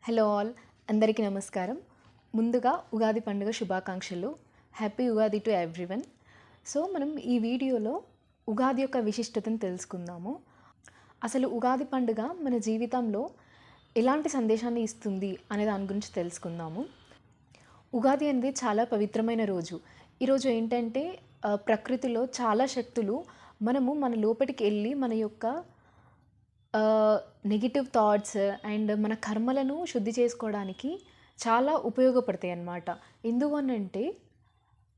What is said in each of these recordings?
Hello all, అందరికీ నమస్కారం. ముందుగా ఉగాది పండుగ శుభాకాంక్షలు. Happy Ugadi to everyone. So మనం ఈ వీడియోలో ఉగాది యొక్క విశిష్టతను తెలుసుకుందాము. అసలు ఉగాది పండుగ మన జీవితంలో ఎలాంటి సందేశాన్ని ఇస్తుంది అనే దాని గురించి తెలుసుకుందాము. ఉగాది అనేది చాలా పవిత్రమైన రోజు. ఈరోజు ఏంటంటే ప్రకృతిలో చాలా శక్తులు మన లోపలికి వెళ్ళి మన యొక్క నెగెటివ్ థాట్స్ అండ్ మన కర్మలను శుద్ధి చేసుకోవడానికి చాలా ఉపయోగపడతాయి అన్నమాట. ఎందుకనంటే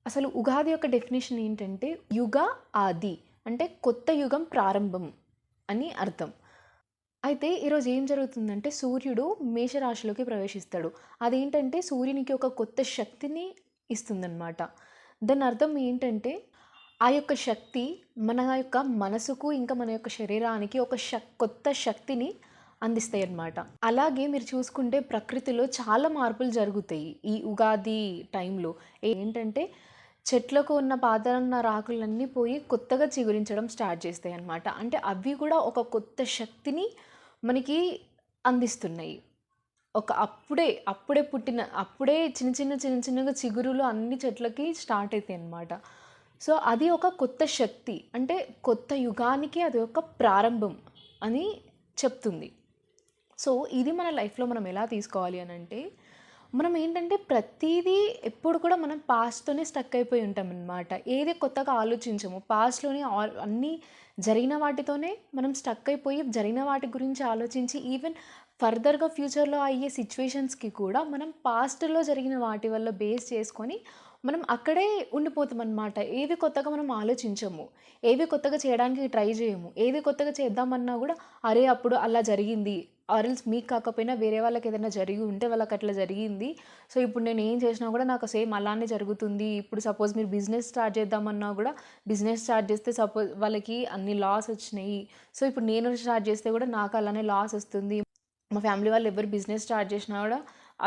అసలు ఉగాది యొక్క డెఫినేషన్ ఏంటంటే యుగ ఆది, అంటే కొత్త యుగం ప్రారంభం అని అర్థం. అయితే ఈరోజు ఏం జరుగుతుందంటే సూర్యుడు మేషరాశిలోకి ప్రవేశిస్తాడు. అదేంటంటే సూర్యునికి ఒక కొత్త శక్తిని ఇస్తుందన్నమాట. దాని అర్థం ఏంటంటే ఆ యొక్క శక్తి మన యొక్క మనసుకు ఇంకా మన యొక్క శరీరానికి ఒక కొత్త శక్తిని అందిస్తాయి అన్నమాట. అలాగే మీరు చూసుకుంటే ప్రకృతిలో చాలా మార్పులు జరుగుతాయి ఈ ఉగాది టైంలో. ఏంటంటే చెట్లకు ఉన్న పాతన్న ఆకులన్నీ పోయి కొత్తగా చిగురించడం స్టార్ట్ చేస్తాయి అన్నమాట. అంటే అవి కూడా ఒక కొత్త శక్తిని మనకి అందిస్తున్నాయి. అప్పుడే పుట్టిన చిన్న చిన్నగా చిగురులు అన్ని చెట్లకి స్టార్ట్ అవుతాయి అన్నమాట. సో అది ఒక కొత్త శక్తి, అంటే కొత్త యుగానికి అది ఒక ప్రారంభం అని చెప్తుంది. సో ఇది మన లైఫ్లో మనం ఎలా తీసుకోవాలి అని అంటే, మనం ఏంటంటే ప్రతిదీ ఎప్పుడు కూడా మనం పాస్ట్తోనే స్టక్ అయిపోయి ఉంటాం అన్నమాట. ఏది కొత్తగా ఆలోచించము. పాస్ట్లోనే అన్నీ జరిగిన వాటితోనే మనం స్టక్ అయిపోయి జరిగిన వాటి గురించి ఆలోచించి ఈవెన్ ఫర్దర్గా ఫ్యూచర్లో అయ్యే సిచ్యువేషన్స్కి కూడా మనం పాస్ట్లో జరిగిన వాటి వల్ల బేస్ చేసుకొని మనం అక్కడే ఉండిపోతాం అన్నమాట. ఏవి కొత్తగా మనం ఆలోచించము, ఏవి కొత్తగా చేయడానికి ట్రై చేయము. ఏది కొత్తగా చేద్దామన్నా కూడా అరే అప్పుడు అలా జరిగింది, ఆర్ఎల్స్ మీకు కాకపోయినా వేరే వాళ్ళకి ఏదైనా జరిగి ఉంటే వాళ్ళకి అట్లా జరిగింది, సో ఇప్పుడు నేను ఏం చేసినా కూడా నాకు సేమ్ అలానే జరుగుతుంది. ఇప్పుడు సపోజ్ మీరు బిజినెస్ స్టార్ట్ చేద్దామన్నా కూడా బిజినెస్ స్టార్ట్ చేస్తే సపోజ్ వాళ్ళకి అన్ని లాస్ వచ్చినాయి, సో ఇప్పుడు నేను స్టార్ట్ చేస్తే కూడా నాకు అలానే లాస్ వస్తుంది. మా ఫ్యామిలీ వాళ్ళు ఎవరు బిజినెస్ స్టార్ట్ చేసినా కూడా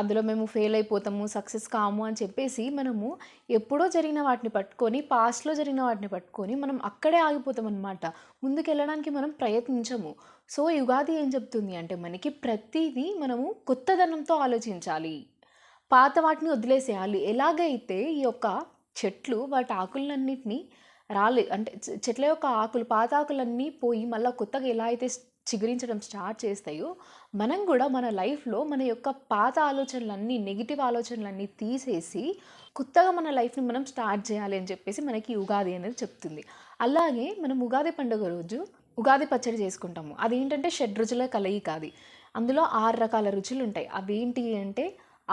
అందులో మేము ఫెయిల్ అయిపోతాము, సక్సెస్ కాము అని చెప్పేసి మనము ఎప్పుడో జరిగిన వాటిని పట్టుకొని, పాస్ట్లో జరిగిన వాటిని పట్టుకొని మనం అక్కడే ఆగిపోతాం అనమాట. ముందుకు వెళ్ళడానికి మనం ప్రయత్నించము. సో యుగాది ఏం చెప్తుంది అంటే మనకి ప్రతిదీ మనము కొత్తదనంతో ఆలోచించాలి, పాత వాటిని వదిలేసేయాలి. ఎలాగైతే ఈ యొక్క చెట్లు వాటి ఆకులన్నిటిని అంటే చెట్ల యొక్క ఆకులు పాత ఆకులన్నీ పోయి మళ్ళీ కొత్తగా ఎలా అయితే చిగురించడం స్టార్ట్ చేస్తాయో, మనం కూడా మన లైఫ్లో మన యొక్క పాత ఆలోచనలన్నీ నెగిటివ్ ఆలోచనలన్నీ తీసేసి కొత్తగా మన లైఫ్ని మనం స్టార్ట్ చేయాలి అని చెప్పేసి మనకి ఉగాది అనేది చెప్తుంది. అలాగే మనం ఉగాది పండుగ రోజు ఉగాది పచ్చడి చేసుకుంటాము. అదేంటంటే షడ్రుచుల కలయిక. అది అందులో 6 రకాల రుచులు ఉంటాయి. అవేంటి అంటే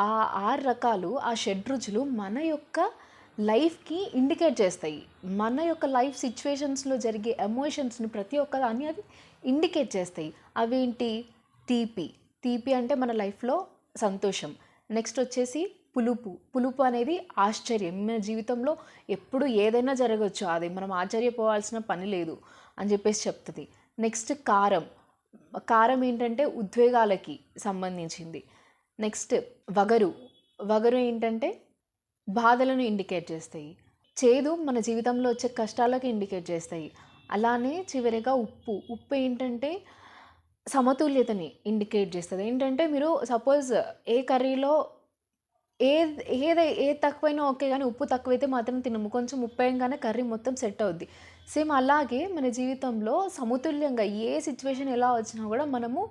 ఆ 6 రకాలు, ఆ షడ్రుచులు మన యొక్క లైఫ్కి ఇండికేట్ చేస్తాయి. మన యొక్క లైఫ్ సిచ్యువేషన్స్లో జరిగే ఎమోషన్స్ని ప్రతి ఒక్కదాన్ని అది ఇండికేట్ చేస్తాయి. అవేంటి? తీపి. తీపి అంటే మన లైఫ్లో సంతోషం. నెక్స్ట్ వచ్చేసి పులుపు అనేది ఆశ్చర్యం. మన జీవితంలో ఎప్పుడు ఏదైనా జరగవచ్చు, అది మనం ఆశ్చర్యపోవాల్సిన పని లేదు అని చెప్పేసి చెప్తుంది. నెక్స్ట్ కారం ఏంటంటే ఉద్వేగాలకి సంబంధించింది. నెక్స్ట్ వగరు ఏంటంటే బాధలను ఇండికేట్ చేస్తాయి. చేదు మన జీవితంలో వచ్చే కష్టాలకి ఇండికేట్ చేస్తాయి. అలానే చివరిగా ఉప్పు ఏంటంటే సమతుల్యతని ఇండికేట్ చేస్తుంది. ఏంటంటే మీరు సపోజ్ ఏ కర్రీలో ఏది తక్కువైనా ఓకే, కానీ ఉప్పు తక్కువైతే మాత్రం తినము. కొంచెం ఉప్పు వేయంగానే కర్రీ మొత్తం సెట్ అవుద్ది. సేమ్ అలాగే మన జీవితంలో సమతుల్యంగా ఏ సిచ్యువేషన్ ఎలా వచ్చినా కూడా మనము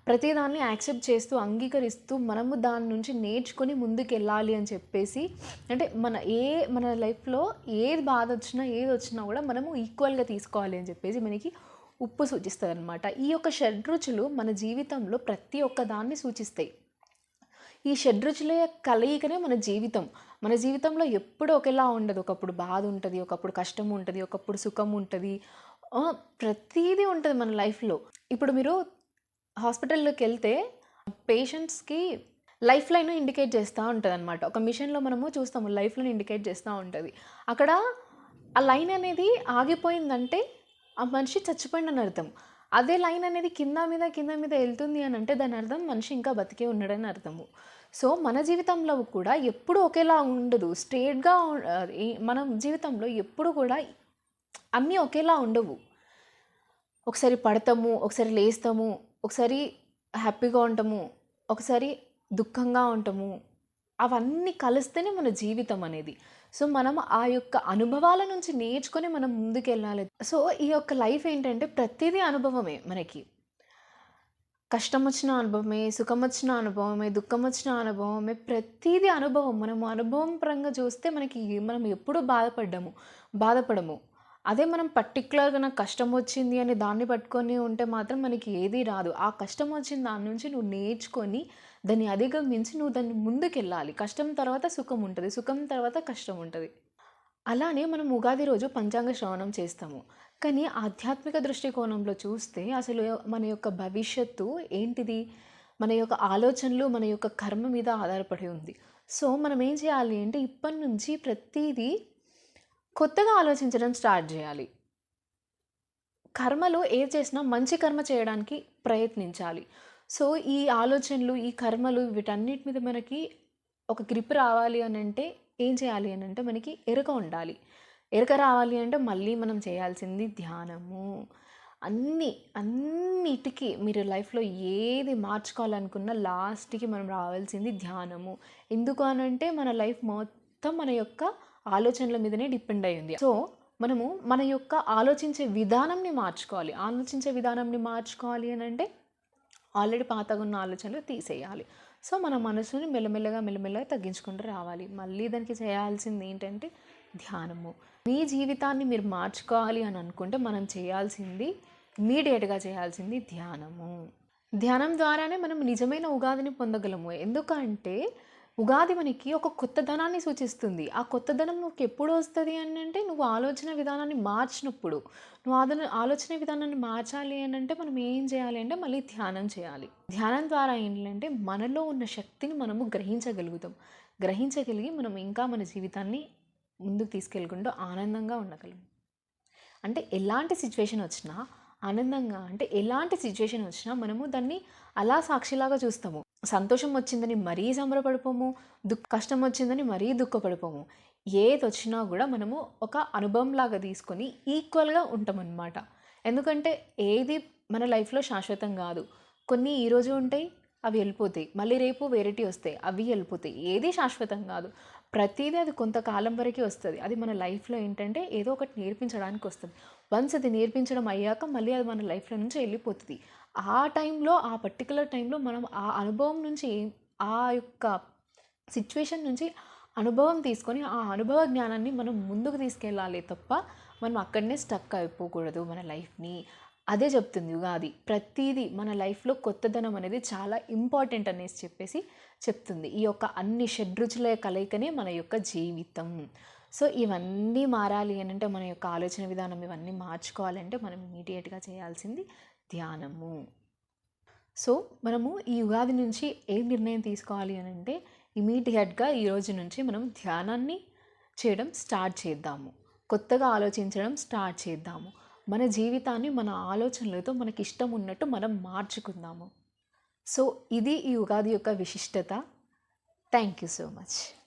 ప్రతిదాన్ని యాక్సెప్ట్ చేస్తూ అంగీకరిస్తూ మనము దాని నుంచి నేర్చుకొని ముందుకు వెళ్ళాలి అని చెప్పేసి, అంటే మన లైఫ్లో ఏది బాధ వచ్చినా ఏది వచ్చినా కూడా మనము ఈక్వల్గా తీసుకోవాలి అని చెప్పేసి మనకి ఉప్పు సూచిస్తుంది అనమాట. ఈ యొక్క షడ్రుచులు మన జీవితంలో ప్రతి ఒక్క దాన్ని సూచిస్తాయి. ఈ షడ్రుచుల కలయికనే మన జీవితం. మన జీవితంలో ఎప్పుడు ఒకేలా ఉండదు. ఒకప్పుడు బాధ ఉంటుంది, ఒకప్పుడు కష్టం ఉంటుంది, ఒకప్పుడు సుఖం ఉంటుంది, ప్రతిదీ ఉంటుంది మన లైఫ్లో. ఇప్పుడు మీరు హాస్పిటల్లోకి వెళ్తే పేషెంట్స్కి లైఫ్ లైన్ ఇండికేట్ చేస్తూ ఉంటుంది అనమాట. ఒక మిషన్లో మనము చూస్తాము, లైఫ్ లైన్ ఇండికేట్ చేస్తూ ఉంటుంది. అక్కడ ఆ లైన్ అనేది ఆగిపోయిందంటే ఆ మనిషి చచ్చిపోయిందని అర్థం. అదే లైన్ అనేది కింద మీద వెళ్తుంది అని అంటే దాని అర్థం మనిషి ఇంకా బతికే ఉన్నాడని అర్థము. సో మన జీవితంలో కూడా ఎప్పుడు ఒకేలా ఉండదు. స్ట్రేట్గా మనం జీవితంలో ఎప్పుడు కూడా అన్నీ ఒకేలా ఉండవు. ఒకసారి పడతాము, ఒకసారి లేస్తాము, ఒకసారి హ్యాపీగా ఉంటాము, ఒకసారి దుఃఖంగా ఉంటాము. అవన్నీ కలిస్తేనే మన జీవితం అనేది. సో, మనం ఆ యొక్క అనుభవాల నుంచి నేర్చుకొని మనం ముందుకెళ్ళాలి. సో, ఈ యొక్క లైఫ్ ఏంటంటే ప్రతీదీ అనుభవమే మనకి. కష్టమొచ్చిన అనుభవమే, సుఖమొచ్చిన అనుభవమే, దుఃఖమొచ్చిన అనుభవమే, ప్రతీదీ అనుభవం. మనం అనుభవం పరంగా చూస్తే మనం ఎప్పుడూ బాధపడము. అదే మనం పర్టిక్యులర్‌గా నాకు కష్టమొచ్చింది అని దాన్ని పట్టుకొని ఉంటే మాత్రం మనకి ఏది రాదు. ఆ కష్టమొచ్చిన దాని నుంచి నువ్వు నేర్చుకొని, దాన్ని అధిగమించి నువ్వు దాన్ని ముందుకెళ్ళాలి. కష్టం తర్వాత సుఖం ఉంటది. సుఖం తర్వాత కష్టం ఉంటది. అలానే మనం ఉగాది రోజు పంచాంగ శ్రవణం చేస్తాము. కానీ ఆధ్యాత్మిక దృష్టికోణంలో చూస్తే అసలు మన యొక్క భవిష్యత్తు ఏంటిది? మన యొక్క ఆలోచనలు, మన యొక్క కర్మ మీద ఆధారపడి ఉంది. సో, మనం ఏం చేయాలి అంటే ఇప్పటి నుంచి ప్రతీదీ కొత్తగా ఆలోచించడం స్టార్ట్ జేయాలి. కర్మలో ఏది చేసినా మంచి కర్మ చేయడానికి ప్రయత్నించాలి. సో, ఈ ఆలోచనలు, ఈ కర్మలు వీటన్నిటి మీద మనకి ఒక గ్రిప్ రావాలి అనంటే ఏం చేయాలి అనంటే మనకి ఎరుక ఉండాలి. ఎరుక రావాలి అంటే మళ్ళీ మనం చేయాల్సింది ధ్యానము. అన్నిటికి మీరు లైఫ్‌లో ఏది మార్చుకోవాలనుకున్నా లాస్ట్‌కి మనం రావాల్సింది ధ్యానము. ఎందుకు అనంటే మన లైఫ్ మొత్తం మన యొక్క ఆలోచనల మీదనే డిపెండ్ అయ్యి ఉంది. సో, మనము మన యొక్క ఆలోచించే విధానంని మార్చుకోవాలి. ఆలోచించే విధానంని మార్చుకోవాలి అనంటే ఆల్రెడీ పాతగున్న ఆలోచనలు తీసేయాలి. సో, మన మనసుని మెల్లమెల్లగా తగ్గించుకుంటూ రావాలి. మళ్ళీ దానికి చేయాల్సింది ఏంటంటే ధ్యానము. మీ జీవితాన్ని మీరు మార్చుకోవాలి అని అనుకుంటే మనం చేయాల్సింది ఇమ్మీడియేట్‌గా చేయాల్సింది ధ్యానము. ధ్యానం ద్వారానే మనం నిజమైన ఉగాదిని పొందగలము. ఎందుకంటే ఉగాది మనకి ఒక కొత్తదనాన్ని సూచిస్తుంది. ఆ కొత్తదనం నీకెప్పుడు వస్తది అనంటే నువ్వు ఆలోచన విధానాన్ని మార్చినప్పుడు. నువ్వు ఆలోచన విధానాన్ని మార్చాలి అనంటే మనం ఏం చేయాలి అంటే మళ్ళీ ధ్యానం చేయాలి. ధ్యానం ద్వారా ఏంటంటే మనలో ఉన్న శక్తిని మనము గ్రహించగలుగుతాం. గ్రహించగలిగి మనం ఇంకా మన జీవితాన్ని ముందుకు తీసుకెళ్ళకుండా ఆనందంగా ఉండగలం. అంటే ఎలాంటి సిచ్యువేషన్ వచ్చినా ఎలాంటి సిచ్యువేషన్ వచ్చినా మనము దాన్ని అలా సాక్షిలాగా చూస్తాము. సంతోషం వచ్చిందని మరీ సంబరపడిపోము. కష్టం వచ్చిందని మరీ దుఃఖపడిపోము. ఏదొచ్చినా గూడా మనము ఒక అనుభవంలాగా తీసుకొని ఈక్వల్‌గా ఉంటామనమాట. ఎందుకంటే ఏది మన లైఫ్‌లో శాశ్వతం గాదు. కొన్ని ఈరోజు ఉంటాయి, అవి వెళ్ళిపోతాయి. మళ్ళీ రేపు వేరేటివి వస్తాయి, అవి వెళ్ళిపోతాయి. ఏది శాశ్వతం గాదు. ప్రతీదీ అది కొంతకాలం వరకే వస్తది. అది మన లైఫ్‌లో ఏంటంటే ఏదో ఒకటి నేర్పించడానికి వస్తది. వన్స్ అది నేర్పించడం అయ్యాక మళ్ళీ అది మన లైఫ్‌లో నుంచి వెళ్ళిపోతది. ఆ పర్టిక్యులర్ టైంలో మనం ఆ అనుభవం నుంచి ఆ యొక్క సిట్యుయేషన్ నుంచి అనుభవం తీసుకొని, ఆ అనుభవ జ్ఞానాన్ని మనం ముందుకు తీసుకెళ్ళాలి తప్ప, మనం అక్కడనే స్టక్ అయిపోకూడదు మన లైఫ్‌ని. అదే చెప్తుంది ఉగాది. ప్రతీదీ మన లైఫ్‌లో కొత్తదనం అనేది చాలా ఇంపార్టెంట్ అనేసి చెప్తుంది. ఈ యొక్క అన్ని షడ్‌రుచుల కలయికనే మన యొక్క జీవితం. సో, ఇవన్నీ మారాలి అనంటే మన యొక్క ఆలోచన విధానం ఇవన్నీ మార్చుకోవాలంటే మనం ఇమ్మీడియేట్‌గా చేయాల్సింది ధ్యానము. సో, మనము ఈ ఉగాది నుంచి ఏం నిర్ణయం తీసుకోవాలి అనంటే ఇమ్మీడియేట్‌గా ఈ రోజు నుంచి మనం ధ్యానాన్ని చేయడం స్టార్ట్ చేద్దాము. కొత్తగా ఆలోచించడం స్టార్ట్ చేద్దాము. మన జీవితాన్ని మన ఆలోచనలతో మనకిష్టం ఉన్నట్టు మనం మార్చుకుందాము. సో, ఇది ఈ ఉగాది యొక్క విశిష్టత. Thank you so much.